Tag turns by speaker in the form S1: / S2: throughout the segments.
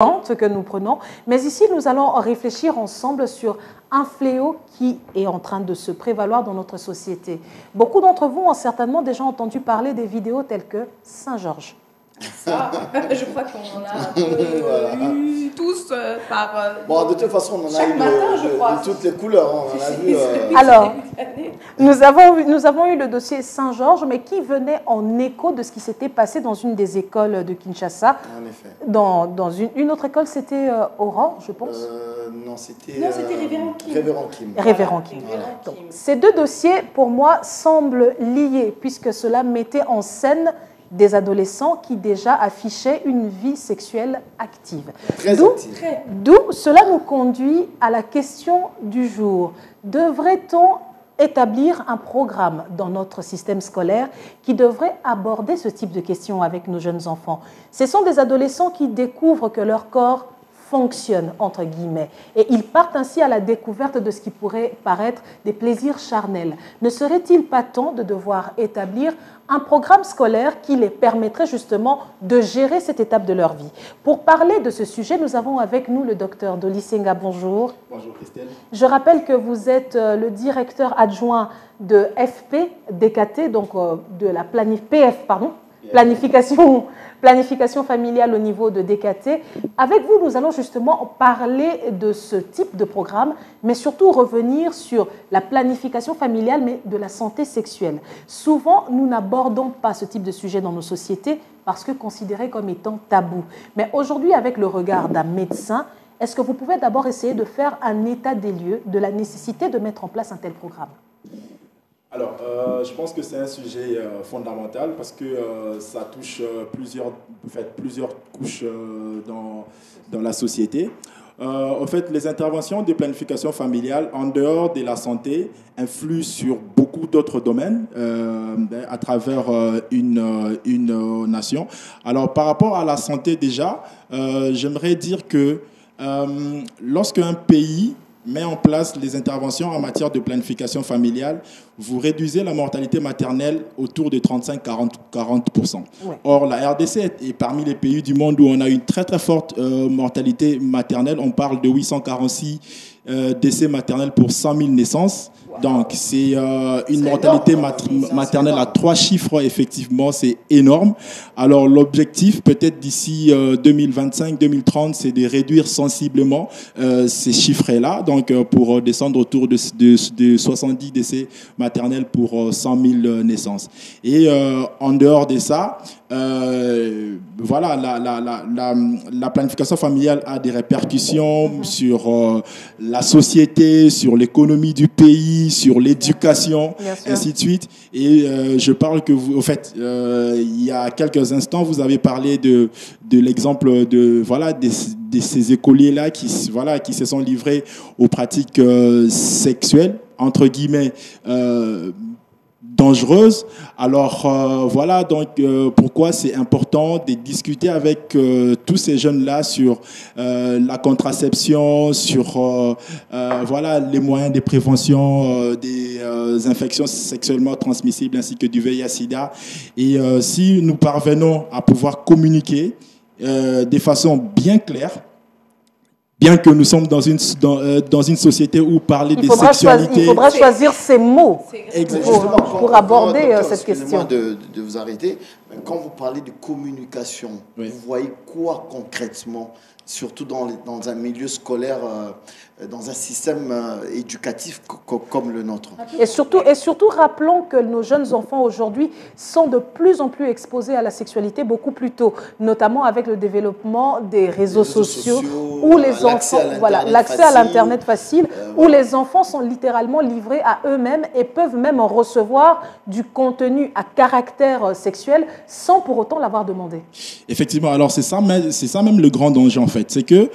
S1: que nous prenons, mais ici nous allons réfléchir ensemble sur un fléau qui est en train de se prévaloir dans notre société. Beaucoup d'entre vous ont certainement déjà entendu parler des vidéos telles que Saint-Georges.
S2: Ça, je crois qu'on en a un peu voilà. Eu tous par...
S3: bon, de toute façon, on en a eu de toutes les couleurs. Hein, on en a vu,
S1: Alors, nous avons eu le dossier Saint-Georges, mais qui venait en écho de ce qui s'était passé dans une des écoles de Kinshasa.
S3: En effet.
S1: Dans une autre école, c'était Aurore, je pense.
S3: Non, c'était
S2: Révérend Kim.
S1: Révérend Kim. Donc, ces deux dossiers, pour moi, semblent liés, puisque cela mettait en scène des adolescents qui déjà affichaient une vie sexuelle active. D'où cela nous conduit à la question du jour. Devrait-on établir un programme dans notre système scolaire qui devrait aborder ce type de questions avec nos jeunes enfants? Ce sont des adolescents qui découvrent que leur corps fonctionne, entre guillemets, et ils partent ainsi à la découverte de ce qui pourrait paraître des plaisirs charnels. Ne serait-il pas temps de devoir établir un programme scolaire qui les permettrait justement de gérer cette étape de leur vie? Pour parler de ce sujet, nous avons avec nous le docteur Dolly Senga. Bonjour.
S3: Bonjour Christelle.
S1: Je rappelle que vous êtes le directeur adjoint de FP DKT, donc de la planification familiale au niveau de DKT. Avec vous, nous allons justement parler de ce type de programme, mais surtout revenir sur la planification familiale, mais de la santé sexuelle. Souvent, nous n'abordons pas ce type de sujet dans nos sociétés parce que considéré comme étant tabou. Mais aujourd'hui, avec le regard d'un médecin, est-ce que vous pouvez d'abord essayer de faire un état des lieux de la nécessité de mettre en place un tel programme ?
S4: Alors, je pense que c'est un sujet fondamental parce que ça touche plusieurs couches dans la société. En fait, les interventions de planification familiale en dehors de la santé influent sur beaucoup d'autres domaines à travers une nation. Alors, par rapport à la santé déjà, j'aimerais dire que lorsque un pays met en place les interventions en matière de planification familiale, vous réduisez la mortalité maternelle autour de 35-40%. Ouais. Or, la RDC est parmi les pays du monde où on a une très très forte mortalité maternelle. On parle de 846 décès maternels pour 100 000 naissances. Donc, c'est une mortalité maternelle à 3 chiffres, effectivement, c'est énorme. Alors, l'objectif, peut-être d'ici 2025-2030, c'est de réduire sensiblement ces chiffres-là, donc pour descendre autour de 70 décès maternels pour 100 000 naissances. Et en dehors de ça, voilà, la planification familiale a des répercussions sur la société, sur l'économie du pays, sur l'éducation, ainsi de suite. Et je parle que vous, en fait, il y a quelques instants, vous avez parlé de l'exemple de ces écoliers-là qui se sont livrés aux pratiques sexuelles, entre guillemets, dangereuse. Alors voilà donc pourquoi c'est important de discuter avec tous ces jeunes-là sur la contraception, sur les moyens de prévention des infections sexuellement transmissibles ainsi que du VIH/SIDA. Et si nous parvenons à pouvoir communiquer de façon bien claire, bien que nous sommes dans une société où parler de sexualité...
S1: Il faudra choisir ces mots pour aborder cette question.
S3: De vous arrêter. Quand vous parlez de communication, oui, vous voyez quoi concrètement, surtout dans un milieu scolaire, dans un système éducatif comme le nôtre?
S1: Et surtout, rappelons que nos jeunes enfants aujourd'hui sont de plus en plus exposés à la sexualité beaucoup plus tôt, notamment avec le développement des réseaux sociaux où les enfants, l'accès à l'Internet facile, où les enfants sont littéralement livrés à eux-mêmes et peuvent même recevoir du contenu à caractère sexuel sans pour autant l'avoir demandé.
S4: Effectivement, alors c'est ça même le grand danger en fait, c'est que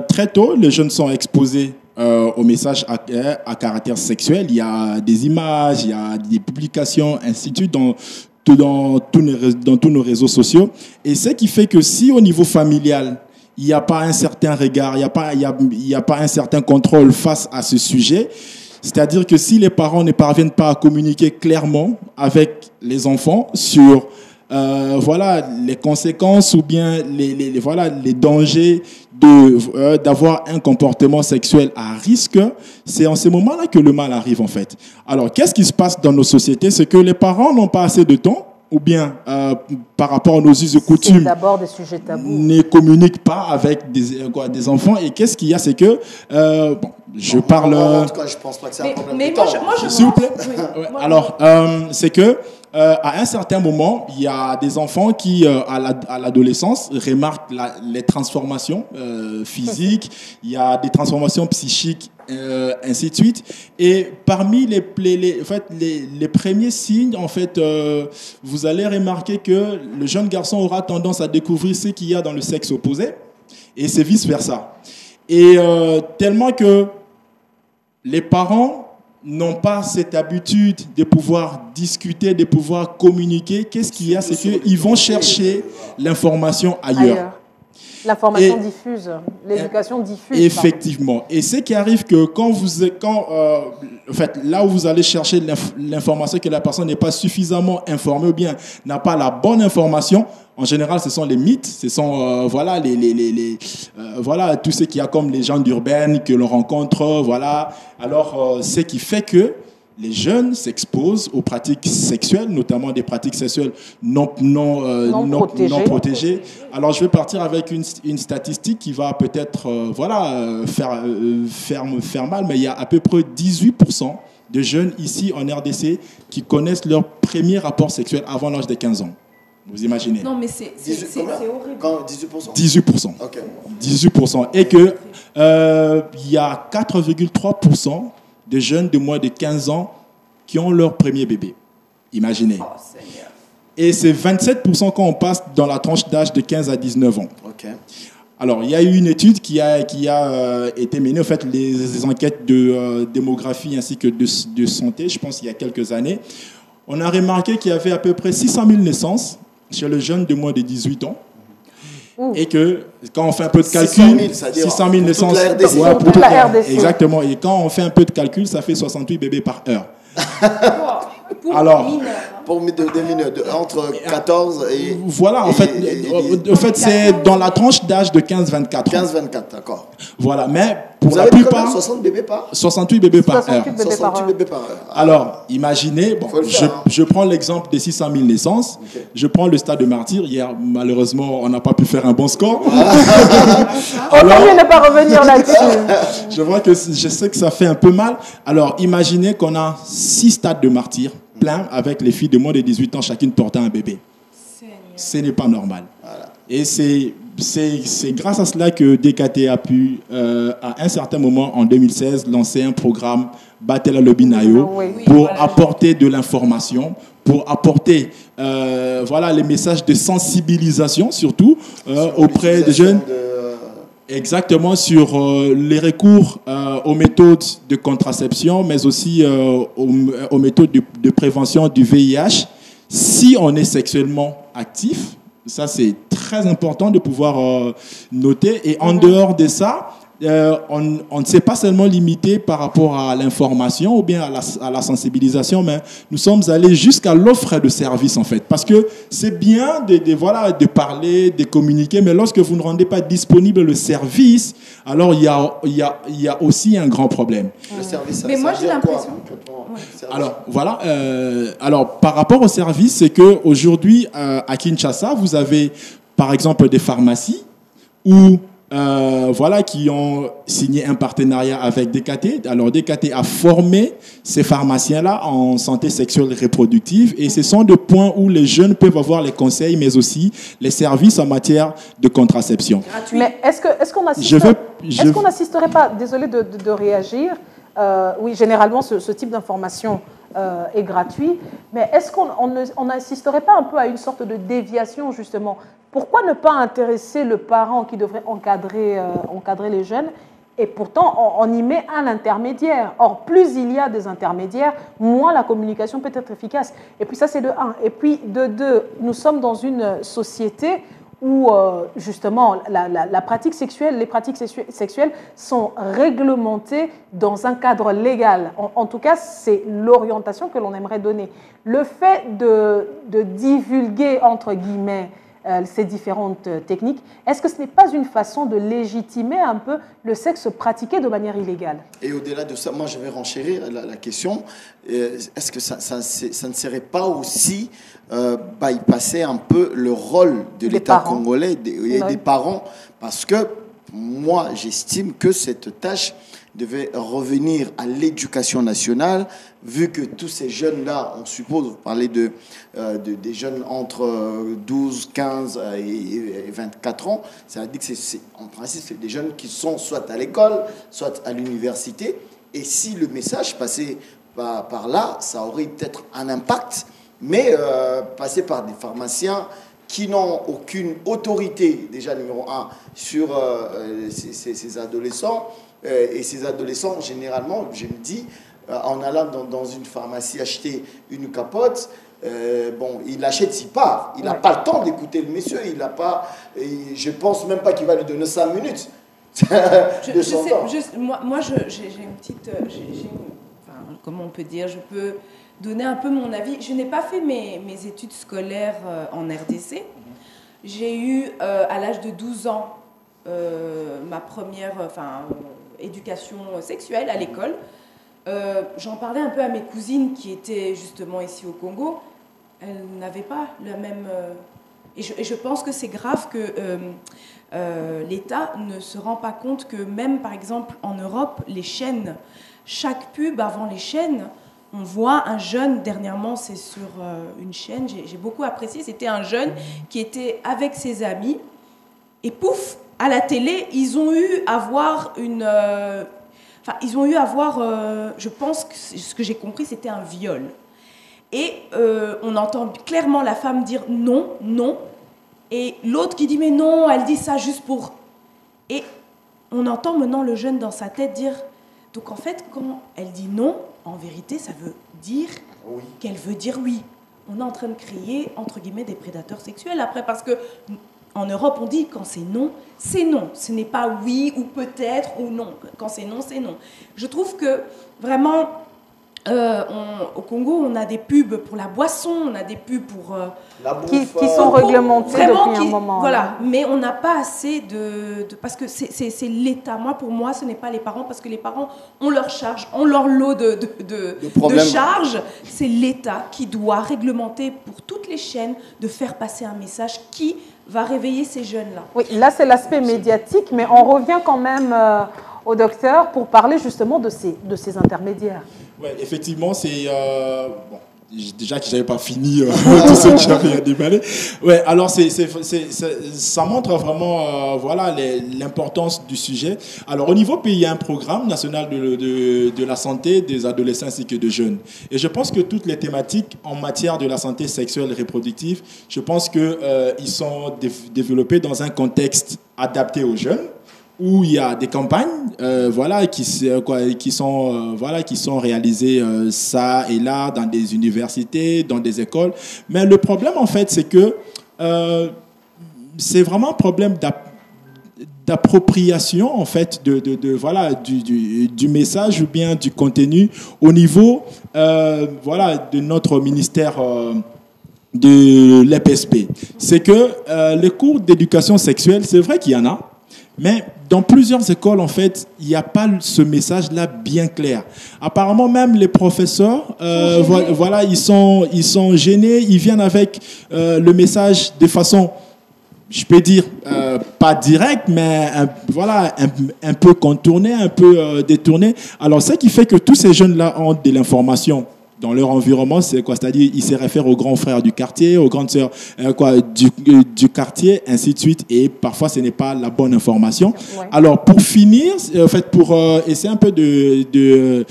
S4: très tôt, les jeunes sont exposés aux messages à caractère sexuel. Il y a des images, il y a des publications, ainsi de suite, dans tous nos réseaux sociaux. Et ce qui fait que si au niveau familial, il n'y a pas un certain regard, il n'y a pas un certain contrôle face à ce sujet, c'est-à-dire que si les parents ne parviennent pas à communiquer clairement avec les enfants sur voilà, les conséquences ou bien voilà, les dangers d'avoir un comportement sexuel à risque, c'est en ces moments-là que le mal arrive en fait. Alors, qu'est-ce qui se passe dans nos sociétés? C'est que les parents n'ont pas assez de temps, ou bien par rapport à nos us et coutumes,
S1: d'abord des sujets tabous,
S4: ne communiquent pas avec des enfants. Et qu'est-ce qu'il y a, c'est que je parle.
S3: En tout cas, je pense pas que c'est un problème.
S2: Mais moi, je
S4: s'il vous plaît.
S2: pense- oui.
S4: Ouais, alors, c'est que à un certain moment, il y a des enfants qui, à l'adolescence, remarquent les transformations physiques. Il y a des transformations psychiques, ainsi de suite. Et parmi les premiers signes, en fait, vous allez remarquer que le jeune garçon aura tendance à découvrir ce qu'il y a dans le sexe opposé, et c'est vice versa. Et tellement que les parents n'ont pas cette habitude de pouvoir discuter, de pouvoir communiquer, qu'est-ce qu'il y a? C'est qu'ils vont chercher l'information ailleurs.
S1: L'information diffuse, l'éducation diffuse.
S4: Effectivement. Pardon. Et ce qui arrive que en fait, là où vous allez chercher l'information, que la personne n'est pas suffisamment informée ou bien n'a pas la bonne information, en général, ce sont les mythes, ce sont voilà voilà tout ce qu'il y a comme légendes urbaines que l'on rencontre, voilà. Alors, ce qui fait que les jeunes s'exposent aux pratiques sexuelles, notamment des pratiques sexuelles non protégées. Alors, je vais partir avec une statistique qui va peut-être faire mal, mais il y a à peu près 18% de jeunes ici en RDC qui connaissent leur premier rapport sexuel avant l'âge de 15 ans. Vous imaginez?
S2: Non, mais c'est horrible.
S3: Quand 18%?
S4: 18%.
S3: Ok.
S4: 18%. Et que il y a 4,3% de jeunes de moins de 15 ans qui ont leur premier bébé. Imaginez.
S2: Oh, Seigneur.
S4: Et c'est 27% quand on passe dans la tranche d'âge de 15 à 19 ans.
S3: Ok.
S4: Alors, il y a eu une étude qui a été menée, en fait, les enquêtes de démographie ainsi que de santé, je pense, il y a quelques années. On a remarqué qu'il y avait à peu près 600 000 naissances chez les jeunes de moins de 18 ans. Et que quand on fait un peu de calcul, 600 000 naissances
S3: pour toute la
S1: RDC.
S4: Exactement. Et quand on fait un peu de calcul, ça fait 68 bébés par heure.
S2: Pour
S4: Alors,
S2: mineurs.
S3: Pour des mineurs, entre 14 et...
S4: Voilà, en fait, c'est dans la tranche d'âge de 15-24 ans.
S3: 15-24, d'accord.
S4: Voilà, mais pour
S3: Vous
S4: la
S3: avez dit
S4: plupart...
S3: 60 bébés par
S4: 68 bébés par heure.
S3: 68 bébés par heure.
S4: Alors, imaginez, bon, je prends l'exemple des 600 000 naissances. Okay. Je prends le Stade de Martyrs. Hier, malheureusement, on n'a pas pu faire un bon score.
S1: Alors, on ne pas revenir là-dessus.
S4: Je sais que ça fait un peu mal. Alors, imaginez qu'on a 6 stades de Martyrs pleins avec les filles de moins de 18 ans, chacune portant un bébé. Seigneur. Ce n'est pas normal. Voilà. Et c'est grâce à cela que DKT a pu, à un certain moment, en 2016, lancer un programme Battle Lobinayo pour apporter de l'information, pour apporter les messages de sensibilisation, surtout auprès des jeunes. Exactement, sur les recours aux méthodes de contraception, mais aussi aux méthodes de prévention du VIH. Si on est sexuellement actif, ça c'est très important de pouvoir noter. Et en dehors de ça, on ne s'est pas seulement limité par rapport à l'information ou bien à la sensibilisation, mais nous sommes allés jusqu'à l'offre de service en fait. Parce que c'est bien de parler, de communiquer, mais lorsque vous ne rendez pas disponible le service, alors il y a aussi un grand problème.
S3: Le service,
S2: mais moi j'ai l'impression...
S4: Alors voilà, alors par rapport au service, c'est qu'aujourd'hui à Kinshasa, vous avez par exemple des pharmacies où qui ont signé un partenariat avec DKT. Alors, DKT a formé ces pharmaciens-là en santé sexuelle et reproductive. Et ce sont des points où les jeunes peuvent avoir les conseils, mais aussi les services en matière de contraception.
S1: Mais est-ce qu'on n'assisterait pas, désolé de réagir, oui, généralement, ce type d'information est gratuit, mais est-ce qu'on n'assisterait pas un peu à une sorte de déviation, justement? Pourquoi ne pas intéresser le parent qui devrait encadrer les jeunes? Et pourtant, on y met un intermédiaire. Or, plus il y a des intermédiaires, moins la communication peut être efficace. Et puis ça, c'est de un. Et puis de deux, nous sommes dans une société où justement la pratique sexuelle, les pratiques sexuelles sont réglementées dans un cadre légal. En tout cas, c'est l'orientation que l'on aimerait donner. Le fait de divulguer, entre guillemets, ces différentes techniques, est-ce que ce n'est pas une façon de légitimer un peu le sexe pratiqué de manière illégale? Et
S3: au-delà de ça, moi je vais renchérir la question. Est-ce que ça ne serait pas aussi bypasser un peu le rôle de l'État congolais et des parents? Parce que moi j'estime que cette tâche devait revenir à l'éducation nationale, vu que tous ces jeunes-là, on suppose, vous parlez des jeunes entre 12, 15 et 24 ans, ça veut dire que en principe, c'est des jeunes qui sont soit à l'école, soit à l'université, et si le message passait par là, ça aurait peut-être un impact, mais passer par des pharmaciens qui n'ont aucune autorité, déjà numéro 1, sur ces adolescents. Et ces adolescents, généralement, je me dis, en allant dans une pharmacie acheter une capote, il l'achète s'il part. Il n'a pas le temps d'écouter le monsieur. Il n'a pas. Je pense même pas qu'il va lui donner 5 minutes de son temps.
S2: Moi, j'ai une petite. Comment on peut dire? Je peux donner un peu mon avis. Je n'ai pas fait mes études scolaires en RDC. J'ai eu, à l'âge de 12 ans, ma première éducation sexuelle à l'école. J'en parlais un peu à mes cousines qui étaient justement ici au Congo. Elles n'avaient pas la même... Et je pense que c'est grave que l'État ne se rend pas compte que même, par exemple, en Europe, les chaînes, chaque pub avant les chaînes, on voit un jeune, dernièrement c'est sur une chaîne, j'ai beaucoup apprécié, c'était un jeune qui était avec ses amis et pouf, à la télé, ils ont eu à voir je pense que ce que j'ai compris, c'était un viol. Et on entend clairement la femme dire non, non. Et l'autre qui dit mais non, elle dit ça juste pour... Et on entend maintenant le jeune dans sa tête dire... Donc en fait, quand elle dit non, en vérité, ça veut dire qu'elle veut dire oui. On est en train de créer, entre guillemets, des prédateurs sexuels après, parce que... En Europe, on dit quand c'est non, c'est non. Ce n'est pas oui ou peut-être ou non. Quand c'est non, c'est non. Je trouve que vraiment, au Congo, on a des pubs pour la boisson, on a des pubs pour...
S1: qui sont réglementées depuis un moment.
S2: Voilà, mais on n'a pas assez parce que c'est l'État. Pour moi, ce n'est pas les parents, parce que les parents ont leur charge, ont leur lot de charges. C'est l'État qui doit réglementer pour toutes les chaînes, de faire passer un message qui va réveiller ces jeunes-là.
S1: Oui, là c'est l'aspect médiatique, mais on revient quand même au docteur pour parler justement de ces intermédiaires.
S4: Oui, effectivement, c'est... déjà que je n'avais pas fini tout ce que j'avais à déballer. Ouais, alors ça montre vraiment l'importance du sujet. Alors au niveau pays, il y a un programme national de la santé des adolescents ainsi que des jeunes. Et je pense que toutes les thématiques en matière de la santé sexuelle et reproductive, je pense qu'ils sont développés dans un contexte adapté aux jeunes, où il y a des campagnes qui sont réalisées ça et là dans des universités, dans des écoles. Mais le problème, en fait, c'est que c'est vraiment un problème d'appropriation, en fait, du message ou bien du contenu au niveau de notre ministère de l'EPSP. C'est que les cours d'éducation sexuelle, c'est vrai qu'il y en a, mais dans plusieurs écoles, en fait, il n'y a pas ce message-là bien clair. Apparemment, même les professeurs, ils sont gênés. Ils viennent avec le message de façon, je peux dire, pas directe, mais un peu contournée, un peu détournée. Alors, ce qui fait que tous ces jeunes-là ont de l'information dans leur environnement, c'est quoi? C'est-à-dire, ils se réfèrent aux grands frères du quartier, aux grandes sœurs du quartier, ainsi de suite. Et parfois, ce n'est pas la bonne information. Ouais. Alors, pour finir, en fait, pour essayer un peu de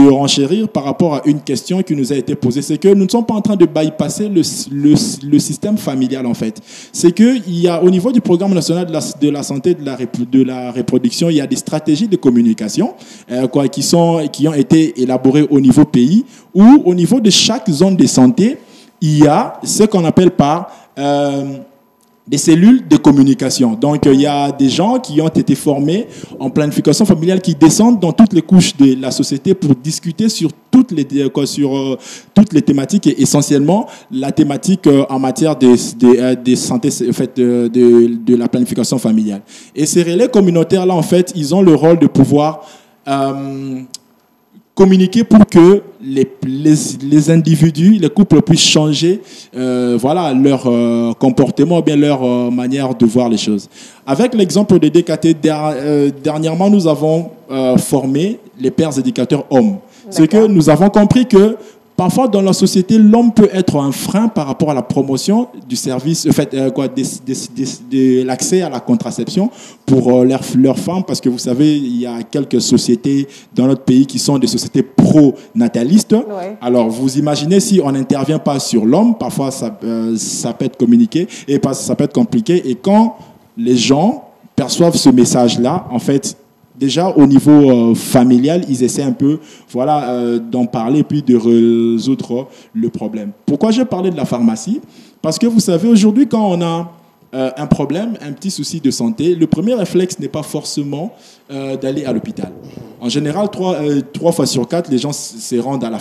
S4: renchérir par rapport à une question qui nous a été posée, c'est que nous ne sommes pas en train de bypasser le système familial, en fait. C'est qu'il y a, au niveau du programme national de la santé de la reproduction, il y a des stratégies de communication qui ont été élaborées au niveau pays, où au niveau de chaque zone de santé, il y a ce qu'on appelle par des cellules de communication. Donc, il y a des gens qui ont été formés en planification familiale qui descendent dans toutes les couches de la société pour discuter sur toutes les thématiques et essentiellement la thématique en matière de santé, en fait, de la planification familiale. Et ces relais communautaires-là, en fait, ils ont le rôle de pouvoir communiquer pour que les individus, les couples puissent changer voilà, leur comportement, bien leur manière de voir les choses. Avec l'exemple de DKT, dernièrement, nous avons formé les pères éducateurs hommes. C'est que nous avons compris que parfois, dans la société, l'homme peut être un frein par rapport à la promotion du service, de l'accès à la contraception pour leurs femmes, parce que vous savez, il y a quelques sociétés dans notre pays qui sont des sociétés pro-natalistes. Ouais. Alors, vous imaginez si on n'intervient pas sur l'homme, parfois ça peut être communiqué et ça peut être compliqué. Et quand les gens perçoivent ce message-là, en fait, déjà, au niveau familial, ils essaient un peu d'en parler puis de résoudre le problème. Pourquoi j'ai parlé de la pharmacie? Parce que vous savez, aujourd'hui, quand on a un problème, un petit souci de santé, le premier réflexe n'est pas forcément d'aller à l'hôpital. En général, 3 fois sur 4, les gens se rendent à la